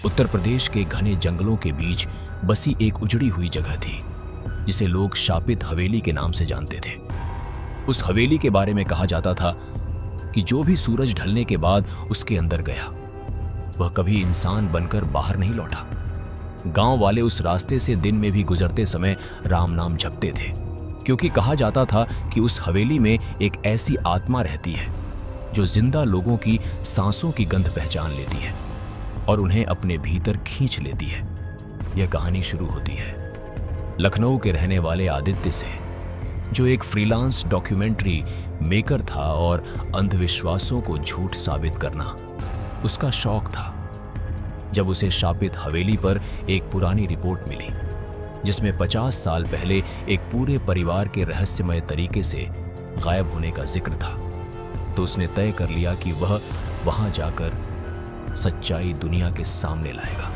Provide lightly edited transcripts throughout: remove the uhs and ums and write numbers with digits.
उत्तर प्रदेश के घने जंगलों के बीच बसी एक उजड़ी हुई जगह थी जिसे लोग शापित हवेली के नाम से जानते थे। उस हवेली के बारे में कहा जाता था कि जो भी सूरज ढलने के बाद उसके अंदर गया वह कभी इंसान बनकर बाहर नहीं लौटा। गांव वाले उस रास्ते से दिन में भी गुजरते समय राम नाम जपते थे, क्योंकि कहा जाता था कि उस हवेली में एक ऐसी आत्मा रहती है जो जिंदा लोगों की सांसों की गंध पहचान लेती है और उन्हें अपने भीतर खींच लेती है। यह कहानी शुरू होती है लखनऊ के रहने वाले आदित्य से, जो एक फ्रीलांस डॉक्यूमेंट्री मेकर था और अंधविश्वासों को झूठ साबित करना उसका शौक था। जब उसे शापित हवेली पर एक पुरानी रिपोर्ट मिली जिसमें 50 साल पहले एक पूरे परिवार के रहस्यमय तरीके से गायब होने का जिक्र था, तो उसने तय कर लिया कि वह वहां जाकर सच्चाई दुनिया के सामने लाएगा।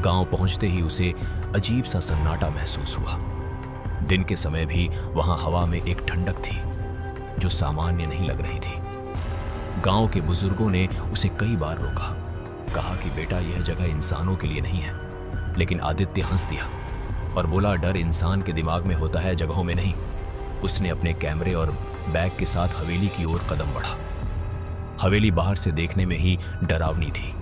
गांव पहुंचते ही उसे अजीब सा सन्नाटा महसूस हुआ। दिन के समय भी वहां हवा में एक ठंडक थी जो सामान्य नहीं लग रही थी। गांव के बुजुर्गों ने उसे कई बार रोका, कहा कि बेटा यह जगह इंसानों के लिए नहीं है, लेकिन आदित्य हंस दिया और बोला डर इंसान के दिमाग में होता है, जगहों में नहीं। उसने अपने कैमरे और बैग के साथ हवेली की ओर कदम बढ़ा। हवेली बाहर से देखने में ही डरावनी थी।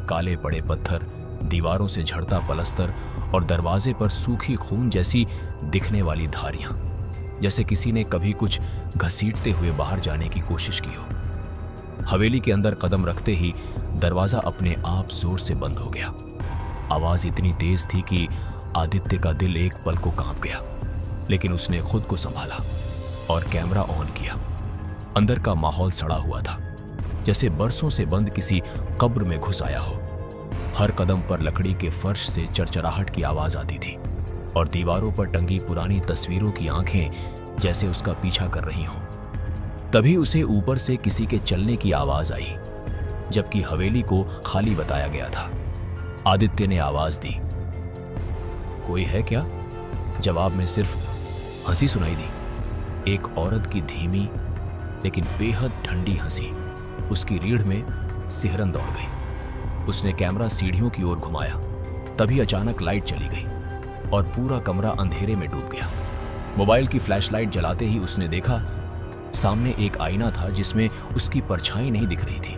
काले पड़े पत्थर, दीवारों से झड़ता पलस्तर और दरवाजे पर सूखी खून जैसी दिखने वाली धारियां, जैसे किसी ने कभी कुछ घसीटते हुए बाहर जाने की कोशिश की हो। हवेली के अंदर कदम रखते ही दरवाजा अपने आप जोर से बंद हो गया। आवाज इतनी तेज थी कि आदित्य का दिल एक पल को कांप गया, लेकिन उसने खुद को संभाला और कैमरा ऑन किया। अंदर का माहौल सड़ा हुआ था, जैसे बरसों से बंद किसी कब्र में घुस आया हो। हर कदम पर लकड़ी के फर्श से चरचराहट की आवाज आती थी और दीवारों पर टंगी पुरानी तस्वीरों की आंखें जैसे उसका पीछा कर रही हों। तभी उसे ऊपर से किसी के चलने की आवाज आई, जबकि हवेली को खाली बताया गया था। आदित्य ने आवाज दी, कोई है क्या? जवाब में सिर्फ हंसी सुनाई दी। एक औरत की धीमी लेकिन बेहद ठंडी हंसी। उसकी रीढ़ में सिहरन दौड़ गई। उसने कैमरा सीढ़ियों की ओर घुमाया। तभी अचानक लाइट चली गई और पूरा कमरा अंधेरे में डूब गया। मोबाइल की फ्लैशलाइट जलाते ही उसने देखा सामने एक आईना था जिसमें उसकी परछाई नहीं दिख रही थी,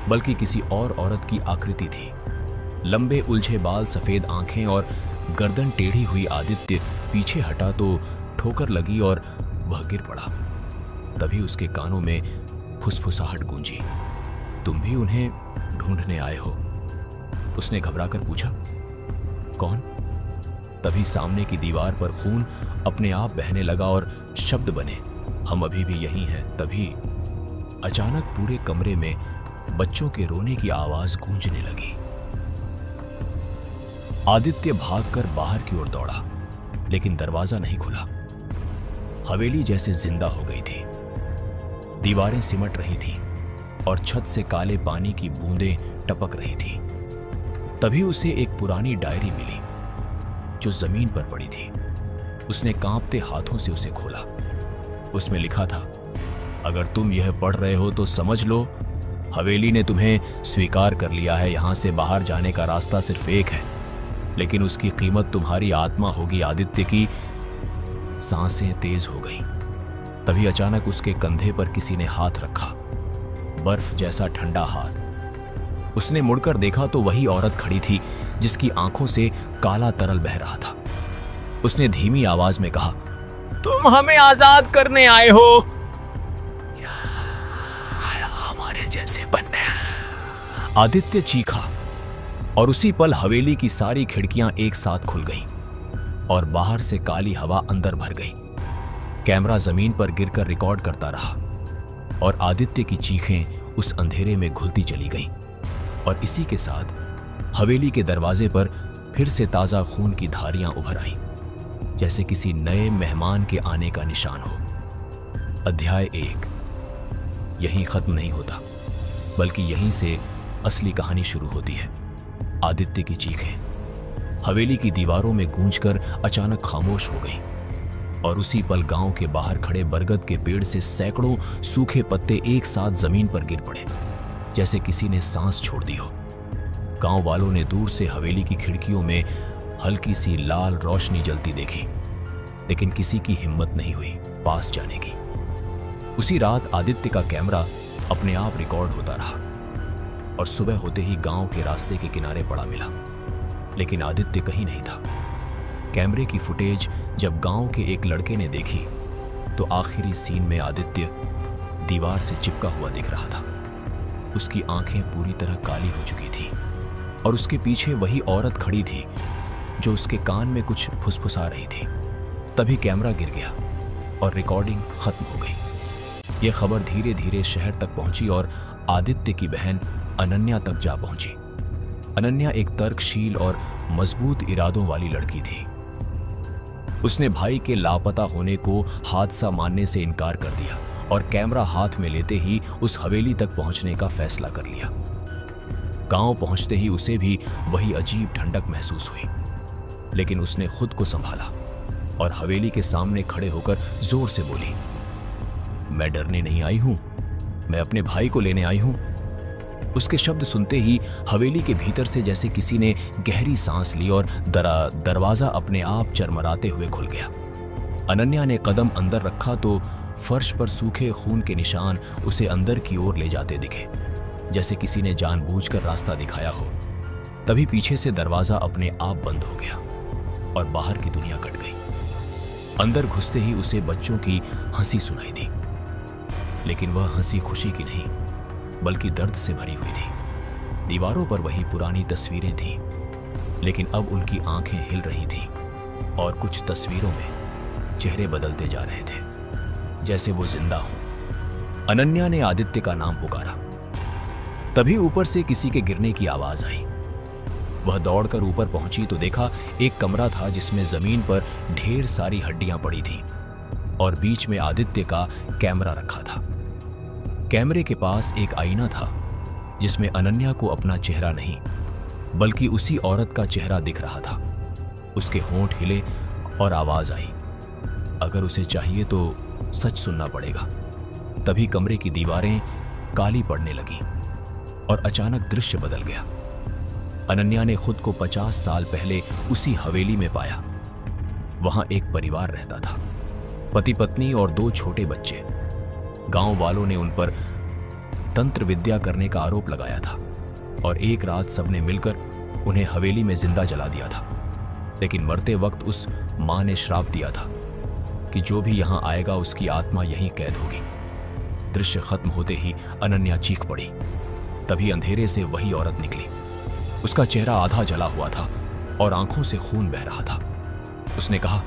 बल्कि किसी और औरत की आकृति थी। लंबे उलझे बाल, सफेद आंखें और गर्दन टेढ़ी हुई। आदित्य पीछे हटा तो ठोकर लगी और वह गिर पड़ा। तभी उसके कानों में फुसफुसाहट गूंजी, तुम भी उन्हें ढूंढने आए हो? उसने घबराकर पूछा, कौन? तभी सामने की दीवार पर खून अपने आप बहने लगा और शब्द बने, हम अभी भी यहीं हैं। तभी अचानक पूरे कमरे में बच्चों के रोने की आवाज गूंजने लगी। आदित्य भागकर बाहर की ओर दौड़ा, लेकिन दरवाजा नहीं खुला। हवेली जैसे जिंदा हो गई थी। दीवारें सिमट रही थीं और छत से काले पानी की बूंदें टपक रही थीं। तभी उसे एक पुरानी डायरी मिली जो जमीन पर पड़ी थी। उसने कांपते हाथों से उसे खोला। उसमें लिखा था, अगर तुम यह पढ़ रहे हो तो समझ लो हवेली ने तुम्हें स्वीकार कर लिया है। यहां से बाहर जाने का रास्ता सिर्फ एक है, लेकिन उसकी कीमत तुम्हारी आत्मा होगी। आदित्य की सांसें तेज हो गईं। तभी अचानक उसके कंधे पर किसी ने हाथ रखा, बर्फ जैसा ठंडा हाथ। उसने मुड़कर देखा तो वही औरत खड़ी थी जिसकी आंखों से काला तरल बह रहा था। उसने धीमी आवाज में कहा, तुम हमें आजाद करने आए हो या हमारे जैसे बनने? आदित्य चीखा और उसी पल हवेली की सारी खिड़कियां एक साथ खुल गईं और बाहर से काली हवा अंदर भर गई। कैमरा जमीन पर गिरकर रिकॉर्ड करता रहा और आदित्य की चीखें उस अंधेरे में घुलती चली गईं और इसी के साथ हवेली के दरवाजे पर फिर से ताजा खून की धारियां उभर आईं, जैसे किसी नए मेहमान के आने का निशान हो। अध्याय 1 यहीं खत्म नहीं होता, बल्कि यहीं से असली कहानी शुरू होती है। आदित्य की चीखें हवेली की दीवारों में गूंजकर अचानक खामोश हो गईं और उसी पल गांव के बाहर खड़े बरगद के पेड़ से सैकड़ों सूखे पत्ते एक साथ जमीन पर गिर पड़े, जैसे किसी ने सांस छोड़ दी हो। गांव वालों ने दूर से हवेली की खिड़कियों में हल्की सी लाल रोशनी जलती देखी, लेकिन किसी की हिम्मत नहीं हुई पास जाने की। उसी रात आदित्य का कैमरा अपने आप रिकॉर्ड होता रहा और सुबह होते ही गांव के रास्ते के किनारे पड़ा मिला, लेकिन आदित्य कहीं नहीं था। कैमरे की फुटेज जब गांव के एक लड़के ने देखी तो आखिरी सीन में आदित्य दीवार से चिपका हुआ दिख रहा था। उसकी आंखें पूरी तरह काली हो चुकी थी और उसके पीछे वही औरत खड़ी थी जो उसके कान में कुछ फुसफुसा रही थी। तभी कैमरा गिर गया और रिकॉर्डिंग खत्म हो गई। यह खबर धीरे धीरे शहर तक पहुंची और आदित्य की बहन अनन्या तक जा पहुंची। अनन्या एक तर्कशील और मजबूत इरादों वाली लड़की थी। उसने भाई के लापता होने को हादसा मानने से इनकार कर दिया और कैमरा हाथ में लेते ही उस हवेली तक पहुंचने का फैसला कर लिया। गांव पहुंचते ही उसे भी वही अजीब ठंडक महसूस हुई, लेकिन उसने खुद को संभाला और हवेली के सामने खड़े होकर जोर से बोली, मैं डरने नहीं आई हूं, मैं अपने भाई को लेने आई हूं। उसके शब्द सुनते ही हवेली के भीतर से जैसे किसी ने गहरी सांस ली और दरवाजा अपने आप चरमराते हुए खुल गया। अनन्या ने कदम अंदर रखा तो फर्श पर सूखे खून के निशान उसे अंदर की ओर ले जाते दिखे, जैसे किसी ने जानबूझकर रास्ता दिखाया हो। तभी पीछे से दरवाजा अपने आप बंद हो गया और बाहर की दुनिया कट गई। अंदर घुसते ही उसे बच्चों की हंसी सुनाई दी, लेकिन वह हंसी खुशी की नहीं बल्कि दर्द से भरी हुई थी। दीवारों पर वही पुरानी तस्वीरें थीं, लेकिन अब उनकी आंखें हिल रही थीं और कुछ तस्वीरों में चेहरे बदलते जा रहे थे, जैसे वो जिंदा हो। अनन्या ने आदित्य का नाम पुकारा। तभी ऊपर से किसी के गिरने की आवाज आई। वह दौड़कर ऊपर पहुंची तो देखा एक कमरा था जिसमें जमीन पर ढेर सारी हड्डियां पड़ी थीं और बीच में आदित्य का कैमरा रखा था। कैमरे के पास एक आईना था जिसमें अनन्या को अपना चेहरा नहीं बल्कि उसी औरत का चेहरा दिख रहा था। उसके होंठ हिले और आवाज आई, अगर उसे चाहिए तो सच सुनना पड़ेगा। तभी कमरे की दीवारें काली पड़ने लगीं और अचानक दृश्य बदल गया। अनन्या ने खुद को 50 साल पहले उसी हवेली में पाया। वहां एक परिवार रहता था, पति पत्नी और 2 छोटे बच्चे। गांव वालों ने उन पर तंत्र विद्या करने का आरोप लगाया था और एक रात सबने मिलकर उन्हें हवेली में जिंदा जला दिया था। लेकिन मरते वक्त उस मां ने श्राप दिया था कि जो भी यहां आएगा उसकी आत्मा यहीं कैद होगी। दृश्य खत्म होते ही अनन्या चीख पड़ी। तभी अंधेरे से वही औरत निकली। उसका चेहरा आधा जला हुआ था और आंखों से खून बह रहा था। उसने कहा,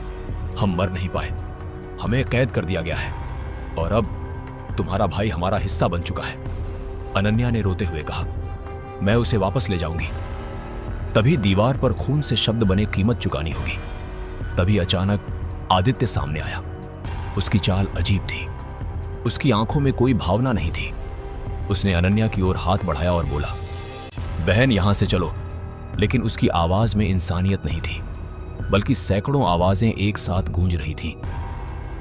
हम मर नहीं पाए, हमें कैद कर दिया गया है और अब तुम्हारा भाई हमारा हिस्सा बन चुका है। अनन्या ने रोते हुए कहा, मैं उसे वापस ले जाऊंगी। तभी दीवार पर खून से शब्द बने, कीमत चुकानी होगी। तभी अचानक आदित्य सामने आया। उसकी चाल अजीब थी, उसकी आंखों में कोई भावना नहीं थी। उसने अनन्या की ओर हाथ बढ़ाया और बोला, बहन यहां से चलो। लेकिन उसकी आवाज में इंसानियत नहीं थी बल्कि सैकड़ों आवाजें एक साथ गूंज रही थीं।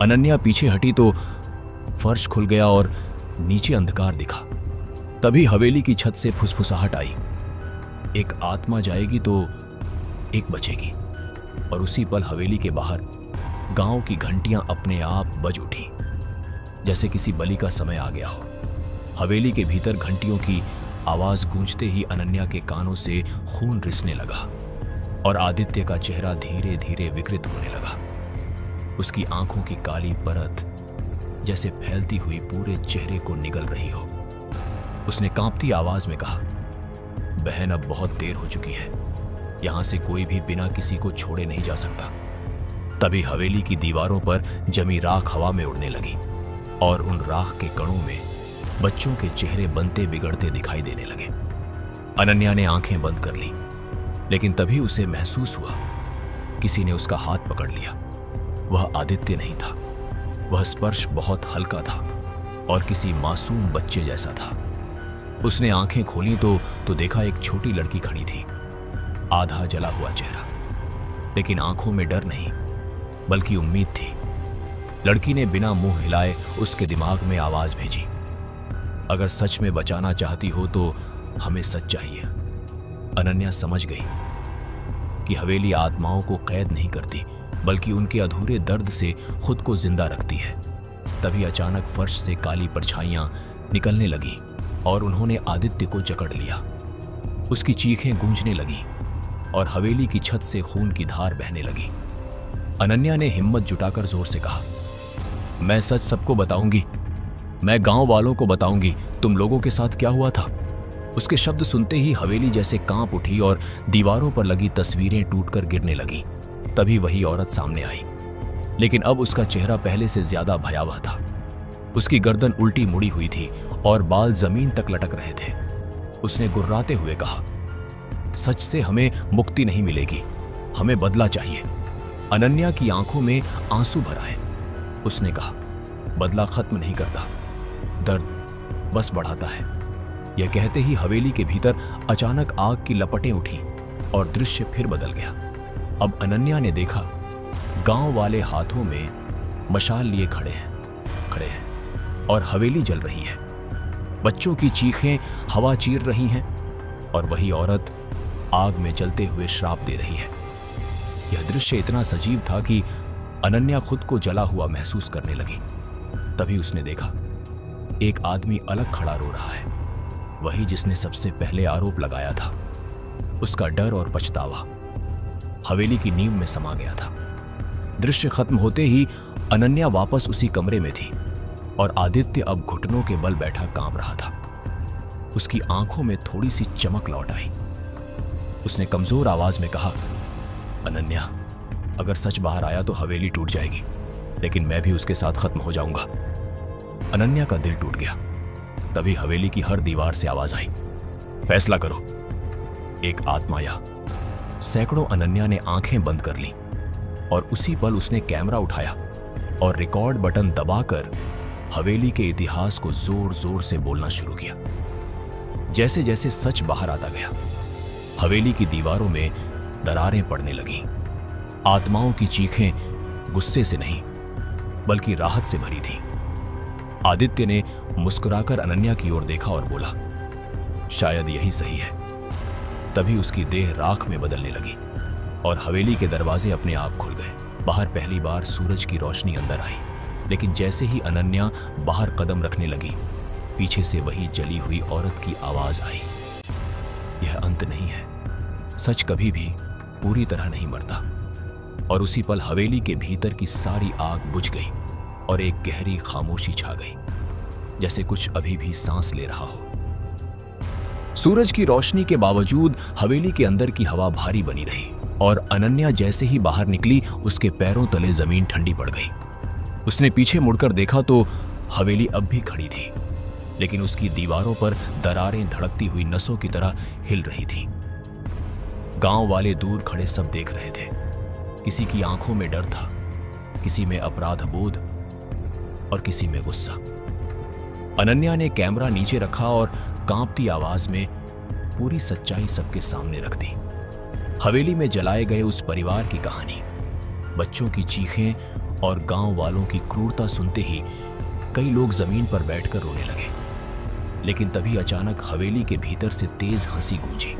अनन्या पीछे हटी तो फर्श खुल गया और नीचे अंधकार दिखा। तभी हवेली की छत से फुसफुसाहट आई, एक आत्मा जाएगी तो एक बचेगी। और उसी पल हवेली के बाहर गांव की घंटियां अपने आप बज उठी, जैसे किसी बलि का समय आ गया हो। हवेली के भीतर घंटियों की आवाज गूंजते ही अनन्या के कानों से खून रिसने लगा और आदित्य का चेहरा धीरे धीरे विकृत होने लगा। उसकी आंखों की काली परत जैसे फैलती हुई पूरे चेहरे को निगल रही हो। उसने कांपती आवाज में कहा, बहन अब बहुत देर हो चुकी है, यहां से कोई भी बिना किसी को छोड़े नहीं जा सकता। तभी हवेली की दीवारों पर जमी राख हवा में उड़ने लगी और उन राख के कणों में बच्चों के चेहरे बनते बिगड़ते दिखाई देने लगे। अनन्या ने आंखें बंद कर ली, लेकिन तभी उसे महसूस हुआ किसी ने उसका हाथ पकड़ लिया। वह आदित्य नहीं था, वह स्पर्श बहुत हल्का था और किसी मासूम बच्चे जैसा था। उसने आंखें खोली तो देखा एक छोटी लड़की खड़ी थी, आधा जला हुआ चेहरा, लेकिन आंखों में डर नहीं बल्कि उम्मीद थी। लड़की ने बिना मुंह हिलाए उसके दिमाग में आवाज भेजी, अगर सच में बचाना चाहती हो तो हमें सच चाहिए, अनन्या समझ गई कि हवेली आत्माओं को कैद नहीं करती, बल्कि उनके अधूरे दर्द से खुद को जिंदा रखती है। तभी अचानक फर्श से काली परछाइयां निकलने लगी और उन्होंने आदित्य को जकड़ लिया। उसकी चीखें गूंजने लगीं और हवेली की छत से खून की धार बहने लगी। अनन्या ने हिम्मत जुटाकर जोर से कहा, मैं सच सबको बताऊंगी, मैं गांव वालों को बताऊंगी तुम लोगों के साथ क्या हुआ था। उसके शब्द सुनते ही हवेली जैसे कांप उठी और दीवारों पर लगी तस्वीरें टूटकर गिरने लगी। तभी वही औरत सामने आई, लेकिन अब उसका चेहरा पहले से ज्यादा भयावह था। उसकी गर्दन उल्टी मुड़ी हुई थी और बाल जमीन तक लटक रहे थे। उसने गुर्राते हुए कहा, सच से हमें मुक्ति नहीं मिलेगी, हमें बदला चाहिए। अनन्या की आंखों में आंसू भर आए। उसने कहा, बदला खत्म नहीं करता, दर्द बस बढ़ाता है। यह कहते ही हवेली के भीतर अचानक आग की लपटें उठी और दृश्य फिर बदल गया। अब अनन्या ने देखा, गांव वाले हाथों में मशाल लिए खड़े हैं और हवेली जल रही है। बच्चों की चीखें हवा चीर रही हैं और वही औरत आग में जलते हुए श्राप दे रही है। यह दृश्य इतना सजीव था कि अनन्या खुद को जला हुआ महसूस करने लगी। तभी उसने देखा, एक आदमी अलग खड़ा रो रहा है, वही जिसने सबसे पहले आरोप लगाया था। उसका डर और पछतावा हवेली की नींव में समा गया था। दृश्य खत्म होते ही अनन्या वापस उसी कमरे में थी और आदित्य अब घुटनों के बल बैठा कांप रहा था। उसकी आंखों में थोड़ी सी चमक लौट आई। उसने कमजोर आवाज में कहा, अनन्या, अगर सच बाहर आया तो हवेली टूट जाएगी, लेकिन मैं भी उसके साथ खत्म हो जाऊंगा। अनन्या का दिल टूट गया। तभी हवेली की हर दीवार से आवाज आई, फैसला करो। एक आत्मा आया। सैकड़ों अनन्या ने आंखें बंद कर लीं और उसी पल उसने कैमरा उठाया और रिकॉर्ड बटन दबाकर हवेली के इतिहास को जोर जोर से बोलना शुरू किया। जैसे जैसे सच बाहर आता गया, हवेली की दीवारों में दरारें पड़ने लगीं। आत्माओं की चीखें गुस्से से नहीं बल्कि राहत से भरी थीं। आदित्य ने मुस्कुराकर अनन्या की ओर देखा और बोला, शायद यही सही है। तभी उसकी देह राख में बदलने लगी और हवेली के दरवाजे अपने आप खुल गए। बाहर पहली बार सूरज की रोशनी अंदर आई, लेकिन जैसे ही अनन्या बाहर कदम रखने लगी, पीछे से वही जली हुई औरत की आवाज आई, यह अंत नहीं है, सच कभी भी पूरी तरह नहीं मरता। और उसी पल हवेली के भीतर की सारी आग बुझ गई और एक गहरी खामोशी छा गई, जैसे कुछ अभी भी सांस ले रहा हो। सूरज की रोशनी के बावजूद हवेली के अंदर की हवा भारी बनी रही और अनन्या जैसे ही बाहर निकली, उसके पैरों तले जमीन ठंडी पड़ गई। उसने पीछे मुड़कर देखा तो हवेली अब भी खड़ी थी, लेकिन उसकी दीवारों पर दरारें धड़कती हुई नसों की तरह हिल रही थीं। गांव वाले दूर खड़े सब देख रहे थे। किसी की आंखों में डर था, किसी में अपराध बोध और किसी में गुस्सा। अनन्या ने कैमरा नीचे रखा और कांपती आवाज में पूरी सच्चाई सबके सामने रख दी। हवेली में जलाए गए उस परिवार की कहानी, बच्चों की चीखें और गांव वालों की क्रूरता सुनते ही कई लोग जमीन पर बैठकर रोने लगे। लेकिन तभी अचानक हवेली के भीतर से तेज हंसी गूंजी,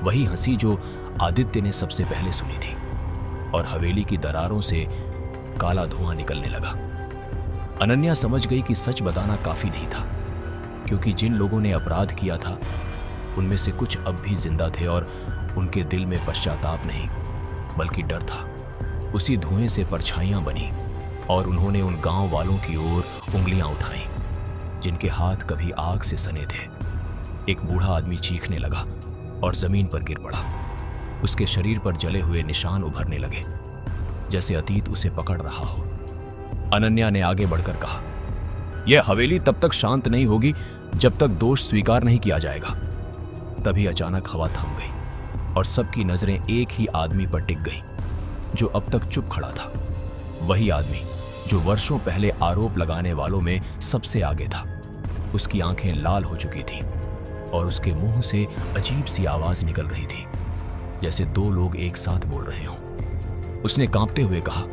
वही हंसी जो आदित्य ने सबसे पहले सुनी थी, और हवेली की दरारों से काला धुआं निकलने लगा। अनन्या समझ गई कि सच बताना काफी नहीं था, क्योंकि जिन लोगों ने अपराध किया था उनमें से कुछ अब भी जिंदा थे और उनके दिल में पश्चाताप नहीं बल्कि डर था। उसी धुएं से परछाइयां बनी और उन्होंने उन गांव वालों की ओर उंगलियां उठाई जिनके हाथ कभी आग से सने थे। एक बूढ़ा आदमी चीखने लगा और जमीन पर गिर पड़ा। उसके शरीर पर जले हुए निशान उभरने लगे, जैसे अतीत उसे पकड़ रहा हो। अनन्या ने आगे बढ़कर कहा, यह हवेली तब तक शांत नहीं होगी जब तक दोष स्वीकार नहीं किया जाएगा। तभी अचानक हवा थम गई और सबकी नजरें एक ही आदमी पर टिक गई, जो अब तक चुप खड़ा था। वही आदमी जो वर्षों पहले आरोप लगाने वालों में सबसे आगे था। उसकी आंखें लाल हो चुकी थीं और उसके मुंह से अजीब सी आवाज निकल रही थी, जैसे दो लोग एक साथ बोल रहे हों। उसने कांपते हुए कहा,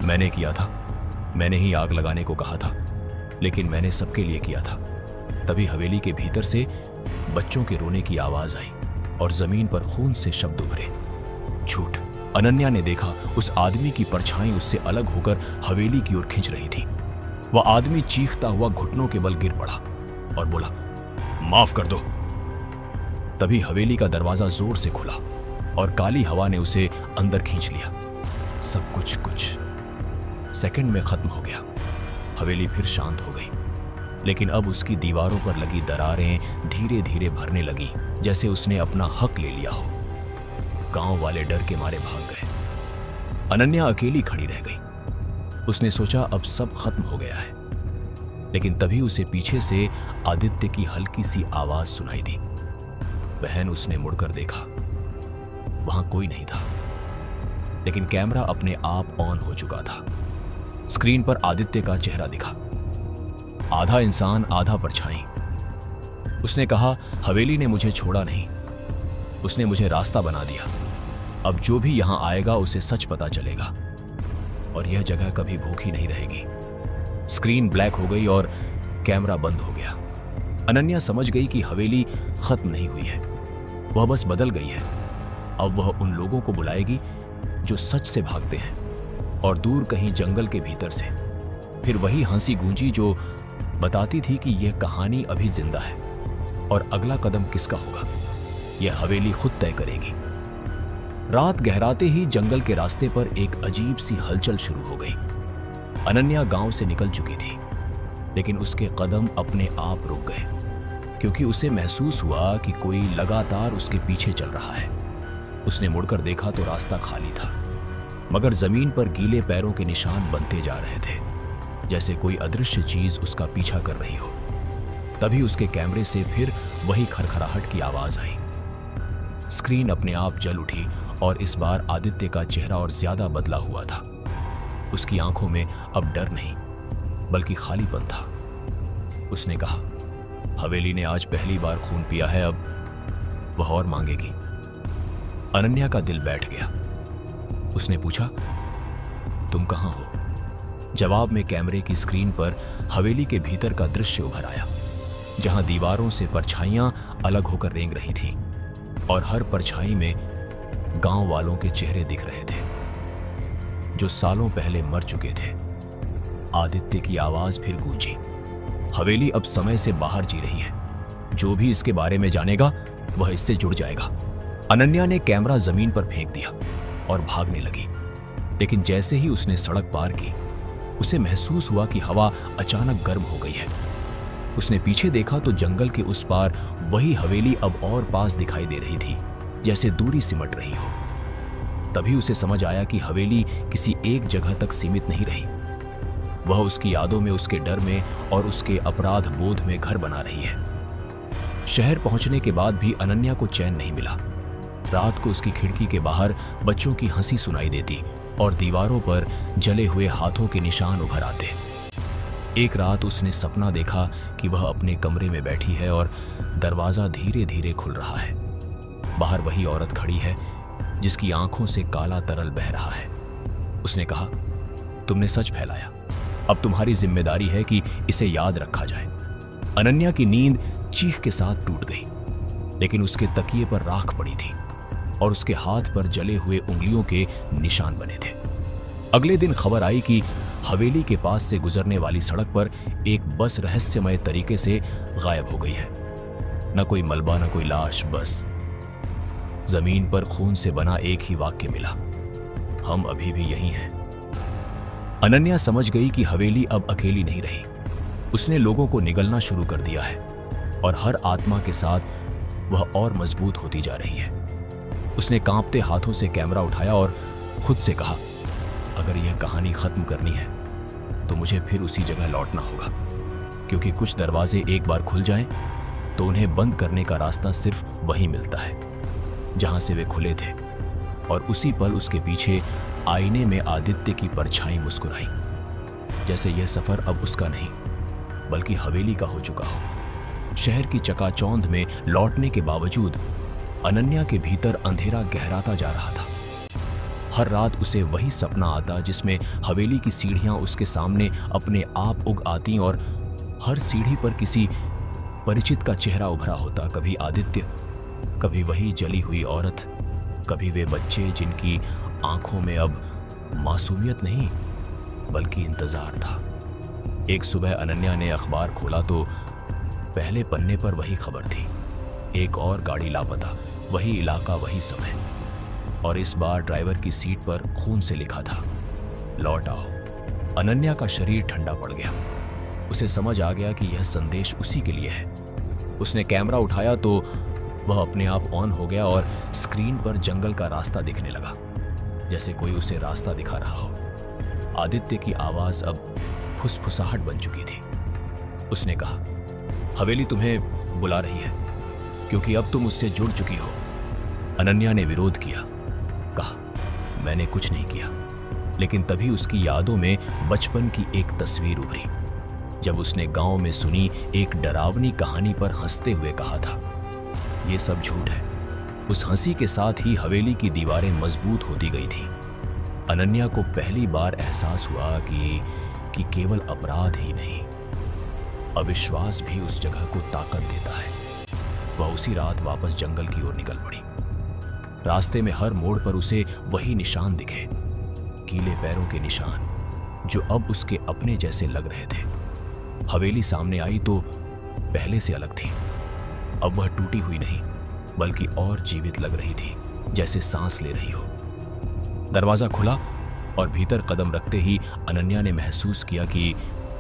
मैंने किया था, मैंने ही आग लगाने को कहा था, लेकिन मैंने सबके लिए किया था। तभी हवेली के भीतर से बच्चों के रोने की आवाज आई और जमीन पर खून से शब्द उभरे। झूठ। अनन्या ने देखा उस आदमी की परछाई उससे अलग होकर हवेली की ओर खिंच रही थी। वह आदमी चीखता हुआ घुटनों के बल गिर पड़ा और बोला, माफ कर दो। तभी हवेली का दरवाजा जोर से खुला और काली हवा ने उसे अंदर खींच लिया। सब कुछ सेकंड में खत्म हो गया। हवेली फिर शांत हो गई, लेकिन अब उसकी दीवारों पर लगी दरारें धीरे धीरे भरने लगी, जैसे उसने अपना हक ले लिया हो। गांव वाले डर के मारे भाग गए। अनन्या अकेली खड़ी रह गई। उसने सोचा अब सब खत्म हो गया है, लेकिन तभी उसे पीछे से आदित्य की हल्की सी आवाज सुनाई दी। बहन, उसने मुड़कर देखा। वहां कोई नहीं था, लेकिन कैमरा अपने आप ऑन हो चुका था। स्क्रीन पर आदित्य का चेहरा दिखा, आधा इंसान आधा परछाई। उसने कहा, हवेली ने मुझे छोड़ा नहीं, उसने मुझे रास्ता बना दिया। अब जो भी यहां आएगा उसे सच पता चलेगा और यह जगह कभी भूखी नहीं रहेगी। स्क्रीन ब्लैक हो गई और कैमरा बंद हो गया। अनन्या समझ गई कि हवेली खत्म नहीं हुई है, वह बस बदल गई है। अब वह उन लोगों को बुलाएगी जो सच से भागते हैं, और दूर कहीं जंगल के भीतर से फिर वही हंसी गूंजी जो बताती थी कि यह कहानी अभी जिंदा है और अगला कदम किसका होगा यह हवेली खुद तय करेगी। रात गहराते ही जंगल के रास्ते पर एक अजीब सी हलचल शुरू हो गई। अनन्या गांव से निकल चुकी थी, लेकिन उसके कदम अपने आप रुक गए, क्योंकि उसे महसूस हुआ कि कोई लगातार उसके पीछे चल रहा है। उसने मुड़कर देखा तो रास्ता खाली था, मगर जमीन पर गीले पैरों के निशान बनते जा रहे थे, जैसे कोई अदृश्य चीज उसका पीछा कर रही हो। तभी उसके कैमरे से फिर वही खरखराहट की आवाज आई। स्क्रीन अपने आप जल उठी और इस बार आदित्य का चेहरा और ज्यादा बदला हुआ था। उसकी आंखों में अब डर नहीं, बल्कि खालीपन था। उसने कहा, हवेली ने आज पहली बार खून पिया है, अब वह और मांगेगी। अनन्या का दिल बैठ गया। उसने पूछा, तुम कहां हो? जवाब में कैमरे की स्क्रीन पर हवेली के भीतर का दृश्य उभर आया, जहां दीवारों से परछाइयां अलग होकर रेंग रही थीं और हर परछाई में गांव वालों के चेहरे दिख रहे थे जो सालों पहले मर चुके थे। आदित्य की आवाज फिर गूंजी, हवेली अब समय से बाहर जी रही है, जो भी इसके बारे में जानेगा वह इससे जुड़ जाएगा। अनन्या ने कैमरा जमीन पर फेंक दिया और भागने लगी, लेकिन जैसे ही उसने सड़क पार की, उसे महसूस हुआ कि हवा अचानक गर्म हो गई है। उसने पीछे देखा तो जंगल के उस पार वही हवेली अब और पास दिखाई दे रही थी, जैसे दूरी सिमट रही हो। तभी उसे समझ आया कि हवेली किसी एक जगह तक सीमित नहीं रही, वह उसकी यादों में, उसके डर में और उसके अपराध बोध में घर बना रही है। शहर पहुंचने के बाद भी अनन्या को चैन नहीं मिला। रात को उसकी खिड़की के बाहर बच्चों की हंसी सुनाई देती और दीवारों पर जले हुए हाथों के निशान उभर आते। एक रात उसने सपना देखा कि वह अपने कमरे में बैठी है और दरवाजा धीरे धीरे खुल रहा है। बाहर वही औरत खड़ी है जिसकी आंखों से काला तरल बह रहा है। उसने कहा, तुमने सच फैलाया, अब तुम्हारी जिम्मेदारी है कि इसे याद रखा जाए। अनन्या की नींद चीख के साथ टूट गई, लेकिन उसके तकिए पर राख पड़ी थी और उसके हाथ पर जले हुए उंगलियों के निशान बने थे। अगले दिन खबर आई कि हवेली के पास से गुजरने वाली सड़क पर एक बस रहस्यमय तरीके से गायब हो गई है। न कोई मलबा, न कोई लाश, बस जमीन पर खून से बना एक ही वाक्य मिला, हम अभी भी यहीं हैं। अनन्या समझ गई कि हवेली अब अकेली नहीं रही। उसने लोगों को निगलना शुरू कर दिया है और हर आत्मा के साथ वह और मजबूत होती जा रही है। उसने कांपते हाथों से कैमरा उठाया और खुद से कहा, अगर यह कहानी खत्म करनी है तो मुझे फिर उसी जगह लौटना होगा, क्योंकि कुछ दरवाजे एक बार खुल जाएं तो उन्हें बंद करने का रास्ता सिर्फ वहीं मिलता है जहां से वे खुले थे। और उसी पल उसके पीछे आईने में आदित्य की परछाई मुस्कुराई, जैसे यह सफर अब उसका नहीं बल्कि हवेली का हो चुका हो। शहर की चकाचौंध में लौटने के बावजूद अनन्या के भीतर अंधेरा गहराता जा रहा था। हर रात उसे वही सपना आता जिसमें हवेली की सीढ़ियां उसके सामने अपने आप उग आती और हर सीढ़ी पर किसी परिचित का चेहरा उभरा होता, कभी आदित्य, कभी वही जली हुई औरत, कभी वे बच्चे जिनकी आंखों में अब मासूमियत नहीं बल्कि इंतजार था। एक सुबह अनन्या ने अखबार खोला तो पहले पन्ने पर वही खबर थी, एक और गाड़ी लापता, वही इलाका, वही समय, और इस बार ड्राइवर की सीट पर खून से लिखा था, लौट आओ। अनन्या का शरीर ठंडा पड़ गया। उसे समझ आ गया कि यह संदेश उसी के लिए है। उसने कैमरा उठाया तो वह अपने आप ऑन हो गया और स्क्रीन पर जंगल का रास्ता दिखने लगा, जैसे कोई उसे रास्ता दिखा रहा हो। आदित्य की आवाज अब फुसफुसाहट बन चुकी थी। उसने कहा, हवेली तुम्हें बुला रही है क्योंकि अब तुम उससे जुड़ चुकी हो। अनन्या ने विरोध किया, कहा, मैंने कुछ नहीं किया। लेकिन तभी उसकी यादों में बचपन की एक तस्वीर उभरी, जब उसने गांव में सुनी एक डरावनी कहानी पर हंसते हुए कहा था, ये सब झूठ है। उस हंसी के साथ ही हवेली की दीवारें मजबूत होती गई थी। अनन्या को पहली बार एहसास हुआ कि केवल अपराध ही नहीं, अविश्वास भी उस जगह को ताकत देता है। वह उसी रात वापस जंगल की ओर निकल पड़ी। रास्ते में हर मोड़ पर उसे वही निशान दिखे, गीले पैरों के निशान जो अब उसके अपने जैसे लग रहे थे। हवेली सामने आई तो पहले से अलग थी। अब वह टूटी हुई नहीं बल्कि और जीवित लग रही थी, जैसे सांस ले रही हो। दरवाजा खुला और भीतर कदम रखते ही अनन्या ने महसूस किया कि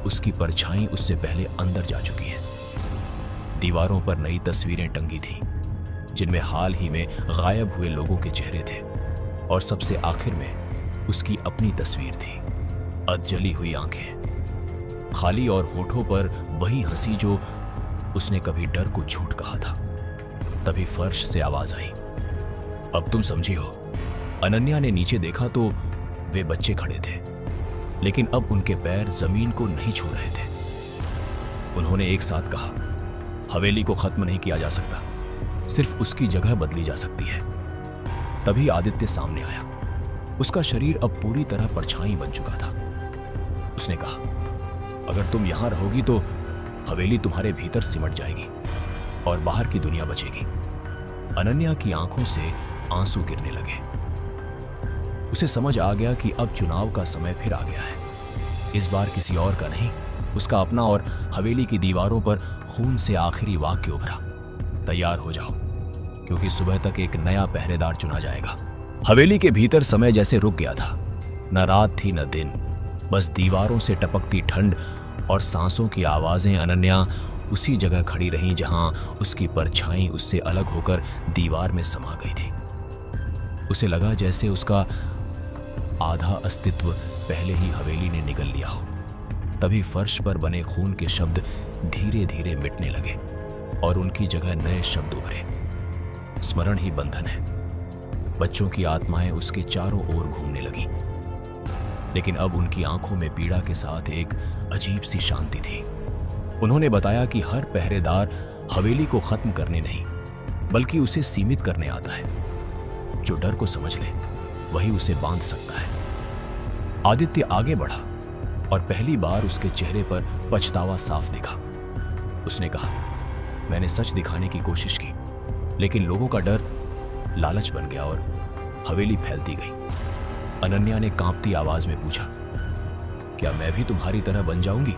उसकी परछाई उससे पहले अंदर जा चुकी है। दीवारों पर नई तस्वीरें टंगी थीं, जिनमें हाल ही में गायब हुए लोगों के चेहरे थे, और सबसे आखिर में उसकी अपनी तस्वीर थी। अधजली हुई आंखें, खाली और होठों पर वही हंसी जो उसने कभी डर को झूठ कहा था। तभी फर्श से आवाज आई, अब तुम समझी हो। अनन्या ने नीचे देखा तो वे बच्चे खड़े थे, लेकिन अब उनके पैर जमीन को नहीं छू रहे थे। उन्होंने एक साथ कहा, हवेली को खत्म नहीं किया जा सकता, सिर्फ उसकी जगह बदली जा सकती है। तभी आदित्य सामने आया। उसका शरीर अब पूरी तरह परछाई बन चुका था। उसने कहा, अगर तुम यहां रहोगी तो हवेली तुम्हारे भीतर सिमट जाएगी और बाहर की दुनिया बचेगी। अनन्या की आंखों से आंसू गिरने लगे। उसे समझ आ गया कि अब चुनाव का समय फिर आ गया है। इस बार किसी और का नहीं, उसका अपना। और हवेली की दीवारों पर खून से आखिरी वाक्य उभरा, तैयार हो जाओ क्योंकि सुबह तक एक नया पहरेदार चुना जाएगा। हवेली के भीतर समय जैसे रुक गया था। न रात थी न दिन, बस दीवारों से टपकती ठंड और सांसों की आवाजें। अनन्या उसी जगह खड़ी रही जहां उसकी परछाई उससे अलग होकर दीवार में समा गई थी। उसे लगा जैसे उसका आधा अस्तित्व पहले ही हवेली ने निगल लिया हो। तभी फर्श पर बने खून के शब्द धीरे धीरे मिटने लगे और उनकी जगह नए शब्द उभरे। स्मरण ही बंधन है। बच्चों की आत्माएं उसके चारों ओर घूमने लगी, लेकिन अब उनकी आंखों में पीड़ा के साथ एक अजीब सी शांति थी। उन्होंने बताया कि हर पहरेदार हवेली को खत्म करने नहीं बल्कि उसे सीमित करने आता है। जो डर को समझ ले वही उसे बांध सकता है। आदित्य आगे बढ़ा और पहली बार उसके चेहरे पर पछतावा साफ दिखा। उसने कहा, मैंने सच दिखाने की कोशिश की, लेकिन लोगों का डर लालच बन गया और हवेली फैलती गई। अनन्या ने कांपती आवाज में पूछा, क्या मैं भी तुम्हारी तरह बन जाऊंगी?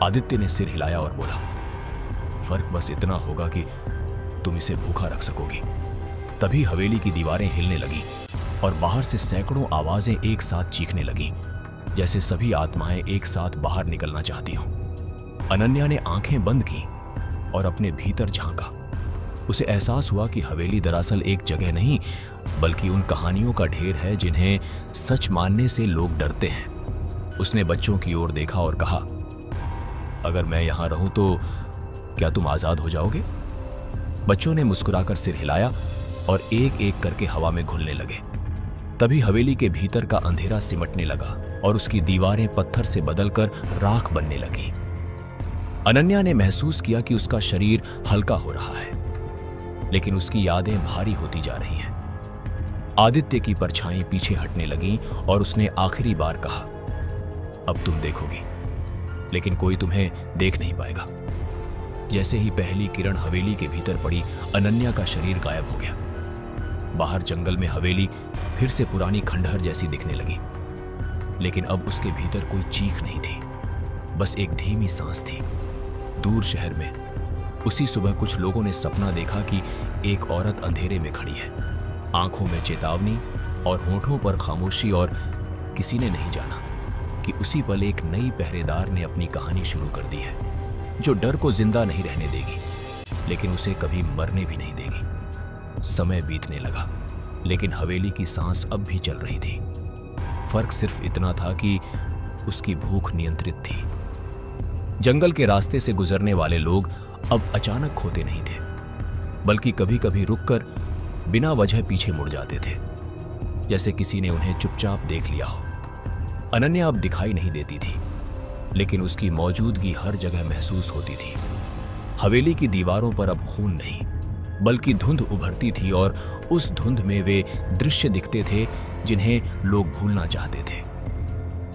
आदित्य ने सिर हिलाया और बोला, फर्क बस इतना होगा कि तुम इसे भूखा रख सकोगी। तभी हवेली की दीवारें हिलने लगी और बाहर से सैकड़ों आवाजें एक साथ चीखने लगी, जैसे सभी आत्माएं एक साथ बाहर निकलना चाहती हों। अनन्या ने आंखें बंद की और अपने भीतर झांका। उसे एहसास हुआ कि हवेली दरअसल एक जगह नहीं बल्कि उन कहानियों का ढेर है जिन्हें सच मानने से लोग डरते हैं। उसने बच्चों की ओर देखा और कहा, अगर मैं यहां रहूं तो क्या तुम आजाद हो जाओगे? बच्चों ने मुस्कुराकर सिर हिलाया और एक एक करके हवा में घुलने लगे। तभी हवेली के भीतर का अंधेरा सिमटने लगा और उसकी दीवारें पत्थर से बदलकर राख बनने लगी। अनन्या ने महसूस किया कि उसका शरीर हल्का हो रहा है, लेकिन उसकी यादें भारी होती जा रही हैं। आदित्य की परछाई पीछे हटने लगी और उसने आखिरी बार कहा, अब तुम देखोगी, लेकिन कोई तुम्हें देख नहीं पाएगा। जैसे ही पहली किरण हवेली के भीतर पड़ी, अनन्या का शरीर गायब हो गया। बाहर जंगल में हवेली फिर से पुरानी खंडहर जैसी दिखने लगी, लेकिन अब उसके भीतर कोई चीख नहीं थी, बस एक धीमी सांस थी। दूर शहर में उसी सुबह कुछ लोगों ने सपना देखा कि एक औरत अंधेरे में खड़ी है, आंखों में चेतावनी और होठों पर खामोशी, और किसी ने नहीं जाना कि उसी पल एक नई पहरेदार ने अपनी कहानी शुरू कर दी है, जो डर को जिंदा नहीं रहने देगी, लेकिन उसे कभी मरने भी नहीं देगी। समय बीतने लगा, लेकिन हवेली की सांस अब भी चल रही थी। फर्क सिर्फ इतना था कि उसकी भूख नियंत्रित थी। जंगल के रास्ते से गुजरने वाले लोग अब अचानक खोते नहीं थे, बल्कि कभी कभी रुककर बिना वजह पीछे मुड़ जाते थे, जैसे किसी ने उन्हें चुपचाप देख लिया हो। अनन्या अब दिखाई नहीं देती थी, लेकिन उसकी मौजूदगी हर जगह महसूस होती थी। हवेली की दीवारों पर अब खून नहीं, बल्कि धुंध उभरती थी, और उस धुंध में वे दृश्य दिखते थे जिन्हें लोग भूलना चाहते थे।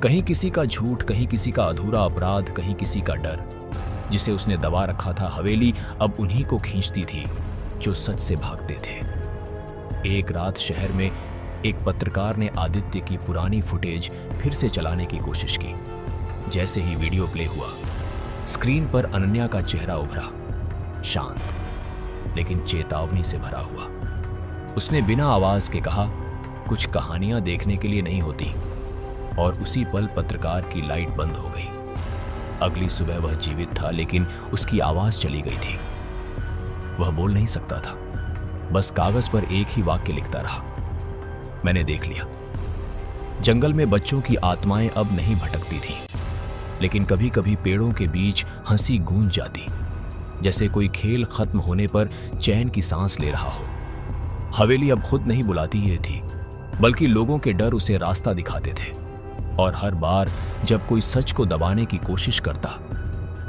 कहीं किसी का झूठ, कहीं किसी का अधूरा अपराध, कहीं किसी का डर जिसे उसने दबा रखा था। हवेली अब उन्हीं को खींचती थी जो सच से भागते थे। एक रात शहर में एक पत्रकार ने आदित्य की पुरानी फुटेज फिर से चलाने की कोशिश की। जैसे ही वीडियो प्ले हुआ, स्क्रीन पर अनन्या का चेहरा उभरा, शांत लेकिन चेतावनी से भरा हुआ। उसने बिना आवाज के कहा, कुछ कहानियां देखने के लिए नहीं होती, और उसी पल पत्रकार की लाइट बंद हो गई। अगली सुबह वह जीवित था, लेकिन उसकी आवाज चली गई थी। वह बोल नहीं सकता था, बस कागज पर एक ही वाक्य लिखता रहा, मैंने देख लिया। जंगल में बच्चों की आत्माएं अब नहीं भटकती थीं, लेकिन कभी कभी पेड़ों के बीच हंसी गूंज जाती, जैसे कोई खेल खत्म होने पर चैन की सांस ले रहा हो। हवेली अब खुद नहीं बुलाती ये थी, बल्कि लोगों के डर उसे रास्ता दिखाते थे, और हर बार जब कोई सच को दबाने की कोशिश करता,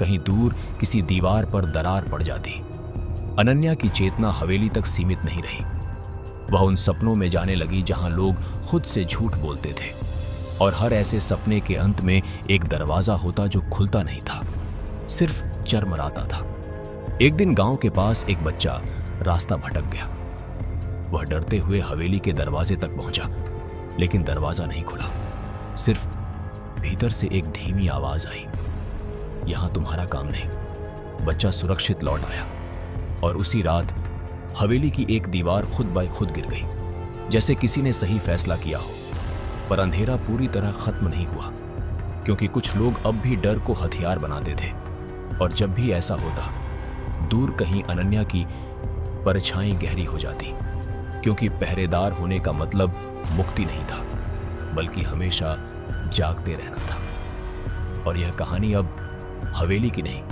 कहीं दूर किसी दीवार पर दरार पड़ जाती। अनन्या की चेतना हवेली तक सीमित नहीं रही। वह उन सपनों में जाने लगी जहां लोग खुद से झूठ बोलते थे, और हर ऐसे सपने के अंत में एक दरवाजा होता जो खुलता नहीं था, सिर्फ चरमराता था। एक दिन गांव के पास एक बच्चा रास्ता भटक गया। वह डरते हुए हवेली के दरवाजे तक पहुंचा, लेकिन दरवाजा नहीं खुला। सिर्फ भीतर से एक धीमी आवाज आई, यहां तुम्हारा काम नहीं। बच्चा सुरक्षित लौट आया, और उसी रात हवेली की एक दीवार खुद बाय खुद गिर गई, जैसे किसी ने सही फैसला किया हो। पर अंधेरा पूरी तरह खत्म नहीं हुआ, क्योंकि कुछ लोग अब भी डर को हथियार बनाते थे, और जब भी ऐसा होता, दूर कहीं अनन्या की परछाई गहरी हो जाती, क्योंकि पहरेदार होने का मतलब मुक्ति नहीं था, बल्कि हमेशा जागते रहना था। और यह कहानी अब हवेली की नहीं,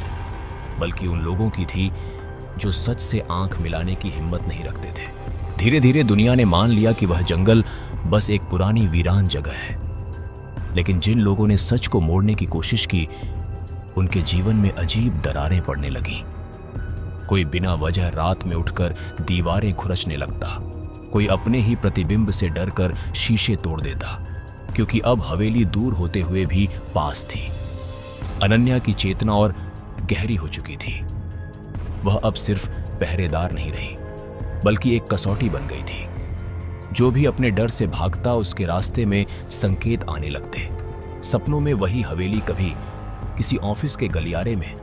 बल्कि उन लोगों की थी जो सच से आंख मिलाने की हिम्मत नहीं रखते थे। धीरे धीरे दुनिया ने मान लिया कि वह जंगल बस एक पुरानी वीरान जगह है, लेकिन जिन लोगों ने सच को मोड़ने की कोशिश की, उनके जीवन में अजीब दरारें पड़ने लगीं। कोई बिना वजह रात में उठकर दीवारें खुरचने लगता, कोई अपने ही प्रतिबिंब से डरकर शीशे तोड़ देता, क्योंकि अब हवेली दूर होते हुए भी पास थी। अनन्या की चेतना और गहरी हो चुकी थी। वह अब सिर्फ पहरेदार नहीं रही, बल्कि एक कसौटी बन गई थी। जो भी अपने डर से भागता, उसके रास्ते में संकेत आने लगते। सपनों में वही हवेली कभी किसी ऑफिस के गलियारे में,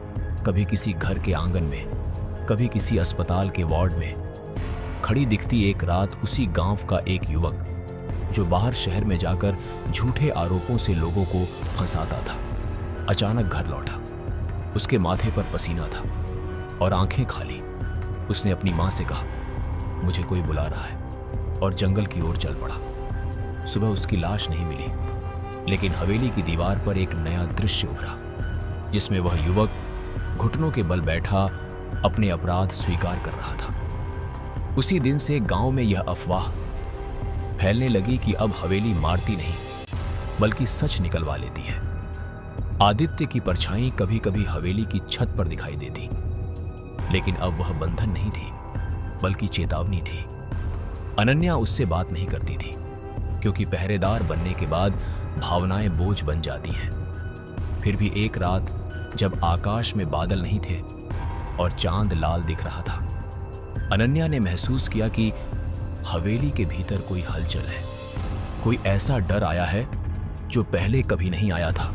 कभी किसी घर के आंगन में, कभी किसी अस्पताल के वार्ड में खड़ी दिखती। एक रात उसी गांव का एक युवक, जो बाहर शहर में जाकर झूठे आरोपों से लोगों को फंसाता था, अचानक घर लौटा। उसके माथे पर पसीना था और आंखें खाली। उसने अपनी मां से कहा, मुझे कोई बुला रहा है, और जंगल की ओर चल पड़ा। सुबह उसकी लाश नहीं मिली, लेकिन हवेली की दीवार पर एक नया दृश्य उभरा, जिसमें वह युवक घुटनों के बल बैठा अपने अपराध स्वीकार कर रहा था। उसी दिन से गांव में यह अफवाह फैलने लगी कि अब हवेली मारती नहीं, बल्कि सच निकलवा लेती है। आदित्य की परछाई कभी कभी हवेली की छत पर दिखाई देती, लेकिन अब वह बंधन नहीं थी, बल्कि चेतावनी थी। अनन्या उससे बात नहीं करती थी, क्योंकि पहरेदार बनने के बाद भावनाएं बोझ बन जाती हैं। फिर भी एक रात, जब आकाश में बादल नहीं थे और चांद लाल दिख रहा था, अनन्या ने महसूस किया कि हवेली के भीतर कोई हलचल है। कोई ऐसा डर आया है जो पहले कभी नहीं आया था।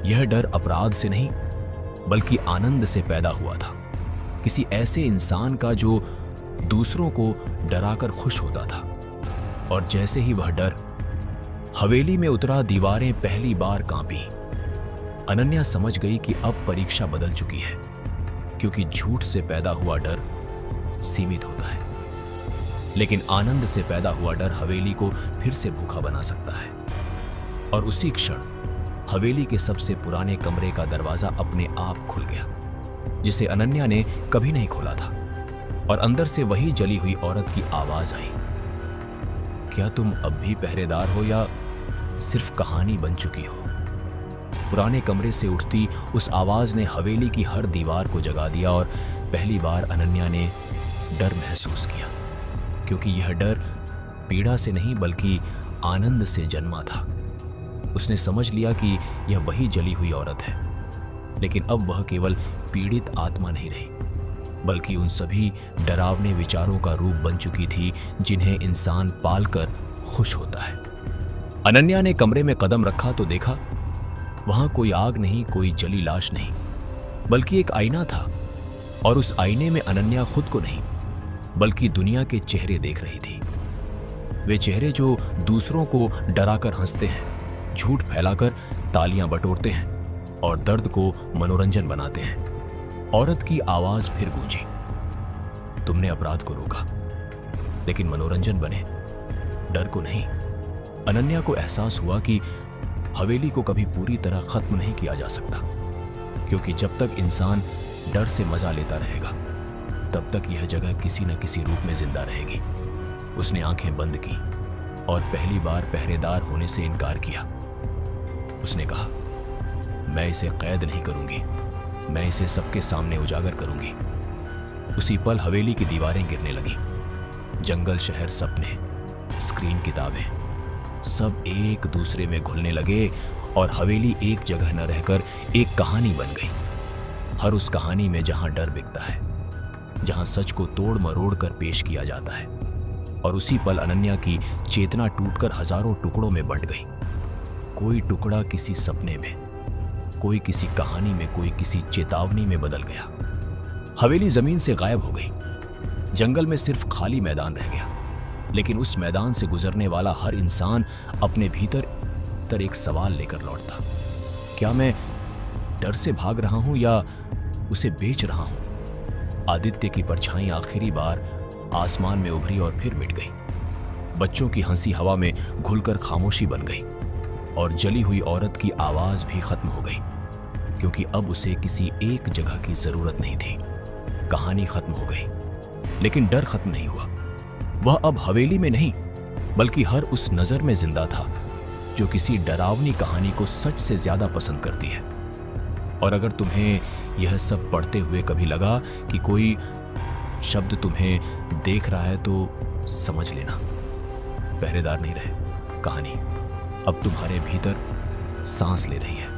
यह डर अपराध से नहीं बल्कि आनंद से पैदा हुआ था, किसी ऐसे इंसान का जो दूसरों को डराकर खुश होता था। और जैसे ही वह डर हवेली में उतरा, दीवारें पहली बार कांपी। अनन्या समझ गई कि अब परीक्षा बदल चुकी है, क्योंकि झूठ से पैदा हुआ डर सीमित होता है, लेकिन आनंद से पैदा हुआ डर हवेली को फिर से भूखा बना सकता है। और उसी क्षण हवेली के सबसे पुराने कमरे का दरवाजा अपने आप खुल गया, जिसे अनन्या ने कभी नहीं खोला था। और अंदर से वही जली हुई औरत की आवाज आई, क्या तुम अब भी पहरेदार हो या सिर्फ कहानी बन चुकी हो? पुराने कमरे से उठती उस आवाज ने हवेली की हर दीवार को जगा दिया। और पहली बार अनन्या ने डर महसूस किया, क्योंकि यह डर पीड़ा से नहीं बल्कि आनंद से जन्मा था। उसने समझ लिया कि यह वही जली हुई औरत है, लेकिन अब वह केवल पीड़ित आत्मा नहीं रही, बल्कि उन सभी डरावने विचारों का रूप बन चुकी थी जिन्हें इंसान पालकर खुश होता है। अनन्या ने कमरे में कदम रखा तो देखा वहां कोई आग नहीं, कोई जली लाश नहीं, बल्कि एक आईना था। और उस आईने में अनन्या खुद को नहीं बल्कि दुनिया के चेहरे देख रही थी। वे चेहरे जो दूसरों को डराकर हंसते हैं, झूठ फैलाकर तालियां बटोरते हैं और दर्द को मनोरंजन बनाते हैं। औरत की आवाज फिर गूंजी, तुमने अपराध को रोका, लेकिन मनोरंजन बने, डर को नहीं। अनन्या को एहसास हुआ कि हवेली को कभी पूरी तरह खत्म नहीं किया जा सकता, क्योंकि जब तक इंसान डर से मजा लेता रहेगा तब तक यह जगह किसी न किसी रूप में जिंदा रहेगी। उसने आंखें बंद की और पहली बार पहरेदार होने से इनकार किया। उसने कहा, मैं इसे कैद नहीं करूंगी, मैं इसे सबके सामने उजागर करूंगी। उसी पल हवेली की दीवारें गिरने लगी। जंगल, शहर, सपने, स्क्रीन, किताबें सब एक दूसरे में घुलने लगे और हवेली एक जगह न रहकर एक कहानी बन गई। हर उस कहानी में जहां डर बिकता है, जहां सच को तोड़ मरोड़ कर पेश किया जाता है। और उसी पल अनन्या की चेतना टूटकर हजारों टुकड़ों में बंट गई। कोई टुकड़ा किसी सपने में, कोई किसी कहानी में, कोई किसी चेतावनी में बदल गया। हवेली जमीन से गायब हो गई। जंगल में सिर्फ खाली मैदान रह गया, लेकिन उस मैदान से गुजरने वाला हर इंसान अपने भीतर एक सवाल लेकर लौटता, क्या मैं डर से भाग रहा हूं या उसे बेच रहा हूं? आदित्य की परछाई आखिरी बार आसमान में उभरी और फिर मिट गई। बच्चों की हंसी हवा में घुलकर खामोशी बन गई और जली हुई औरत की आवाज भी खत्म हो गई, क्योंकि अब उसे किसी एक जगह की जरूरत नहीं थी। कहानी खत्म हो गई, लेकिन डर खत्म नहीं हुआ। वह अब हवेली में नहीं बल्कि हर उस नजर में जिंदा था जो किसी डरावनी कहानी को सच से ज्यादा पसंद करती है। और अगर तुम्हें यह सब पढ़ते हुए कभी लगा कि कोई शब्द तुम्हें देख रहा है तो समझ लेना, पहरेदार नहीं रहे, कहानी अब तुम्हारे भीतर सांस ले रही है।